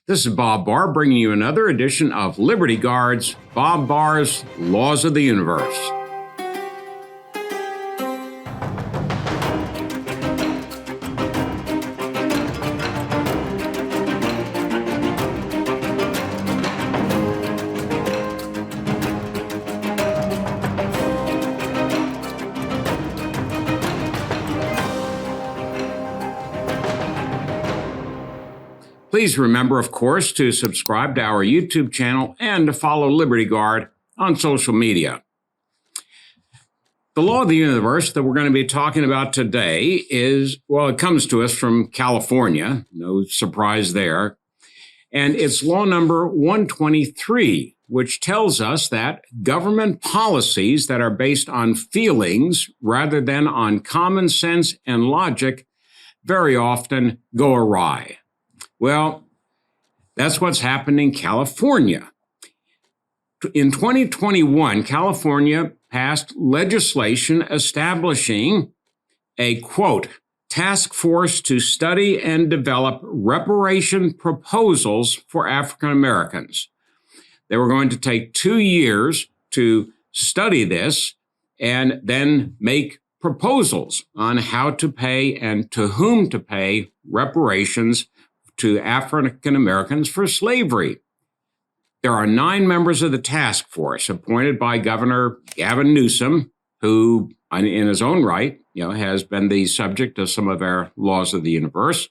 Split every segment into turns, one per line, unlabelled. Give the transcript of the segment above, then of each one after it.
This is Bob Barr bringing you another edition of Liberty Guards, Bob Barr's Laws of the Universe. Please remember, of course, to subscribe to our YouTube channel and to follow Liberty Guard on social media. The law of the universe that we're going to be talking about today is, well, it comes to us from California, no surprise there, and it's law number 123, which tells us that government policies that are based on feelings rather than on common sense and logic very often go awry. Well, that's what's happened in California. In 2021, California passed legislation establishing a, quote, task force to study and develop reparation proposals for African Americans. They were going to take 2 years to study this and then make proposals on how to pay and to whom to pay reparations to African Americans for slavery. There are 9 members of the task force appointed by Governor Gavin Newsom, who in his own right, has been the subject of some of our laws of the universe,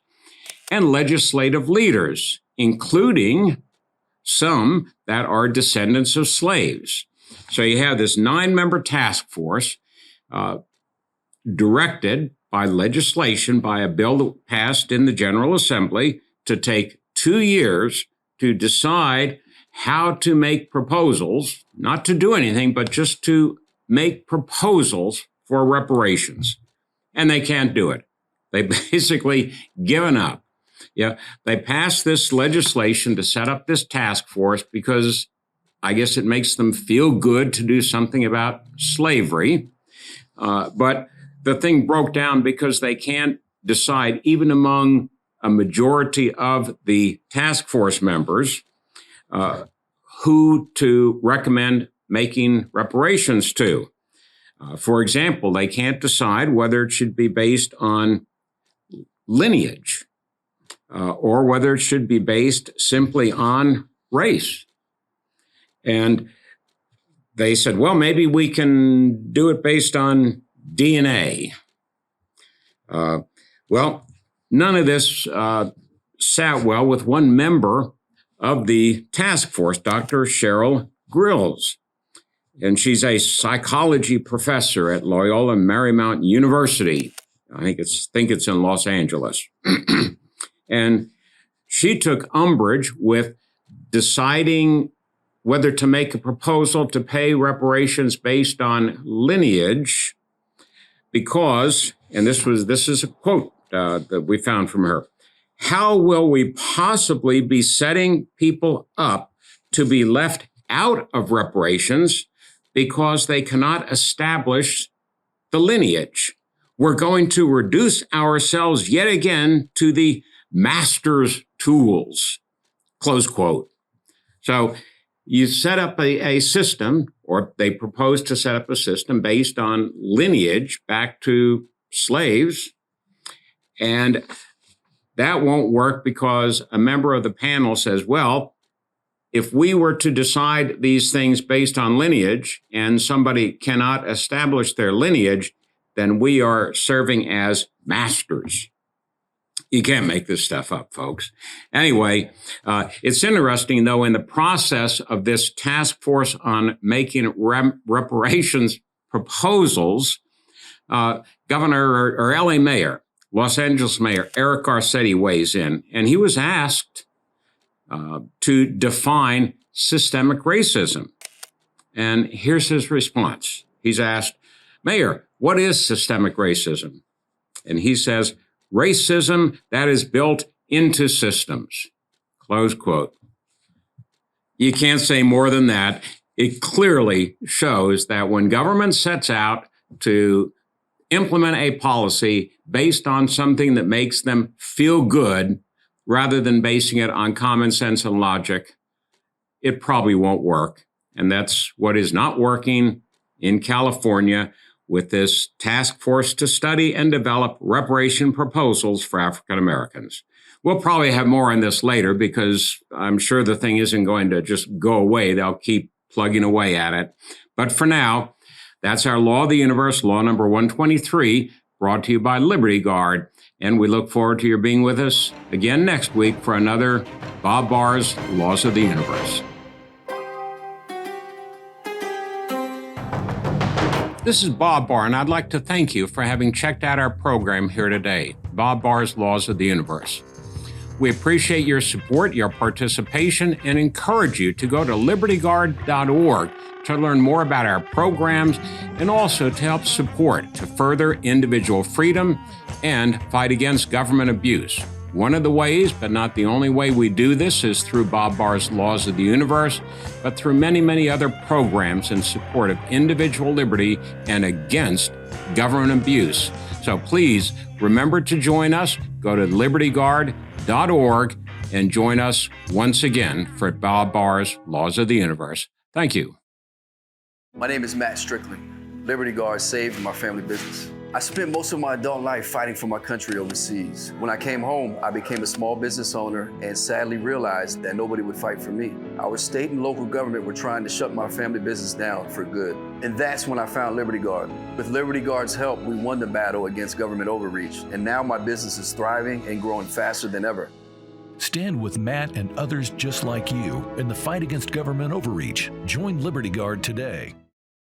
and legislative leaders, including some that are descendants of slaves. So you have this 9-member task force directed by legislation by a bill that passed in the General Assembly to take 2 years to decide how to make proposals, not to do anything, but just to make proposals for reparations. And they can't do it. They basically given up. They passed this legislation to set up this task force because I guess it makes them feel good to do something about slavery. But the thing broke down because they can't decide, even among a majority of the task force members, who to recommend making reparations to. For example, they can't decide whether it should be based on lineage or whether it should be based simply on race. And they said, well, maybe we can do it based on DNA. Well, none of this sat well with one member of the task force, Dr. Cheryl Grills. And she's a psychology professor at Loyola Marymount University. I think it's in Los Angeles. And she took umbrage with deciding whether to make a proposal to pay reparations based on lineage because, and this is a quote that we found from her, how will we possibly be setting people up to be left out of reparations because they cannot establish the lineage? We're going to reduce ourselves yet again to the master's tools, close quote. So you set up a system, or they propose to set up a system based on lineage back to slaves, and that won't work because a member of the panel says, well, if we were to decide these things based on lineage and somebody cannot establish their lineage, then we are serving as masters. You can't make this stuff up, folks. Anyway, it's interesting, though, in the process of this task force on making reparations proposals, Governor or LA Mayor, Los Angeles Mayor Eric Garcetti weighs in, and he was asked to define systemic racism. And here's his response. He's asked, Mayor, what is systemic racism? And he says, racism that is built into systems, close quote. You can't say more than that. It clearly shows that when government sets out to implement a policy based on something that makes them feel good rather than basing it on common sense and logic, it probably won't work. And that's what is not working in California with this task force to study and develop reparation proposals for African Americans. We'll probably have more on this later because I'm sure the thing isn't going to just go away. They'll keep plugging away at it. But for now, that's our Law of the Universe, Law number 123, brought to you by Liberty Guard. And we look forward to your being with us again next week for another Bob Barr's Laws of the Universe. This is Bob Barr, and I'd like to thank you for having checked out our program here today, Bob Barr's Laws of the Universe. We appreciate your support, your participation, and encourage you to go to libertyguard.org to learn more about our programs and also to help support to further individual freedom and fight against government abuse. One of the ways, but not the only way we do this, is through Bob Barr's Laws of the Universe, but through many, many other programs in support of individual liberty and against government abuse. So please remember to join us. Go to libertyguard.org and join us once again for Bob Barr's Laws of the Universe. Thank you.
My name is Matt Strickland. Liberty Guard saved my family business. I spent most of my adult life fighting for my country overseas. When I came home, I became a small business owner and sadly realized that nobody would fight for me. Our state and local government were trying to shut my family business down for good. And that's when I found Liberty Guard. With Liberty Guard's help, we won the battle against government overreach. And now my business is thriving and growing faster than ever.
Stand with Matt and others just like you in the fight against government overreach. Join Liberty Guard today.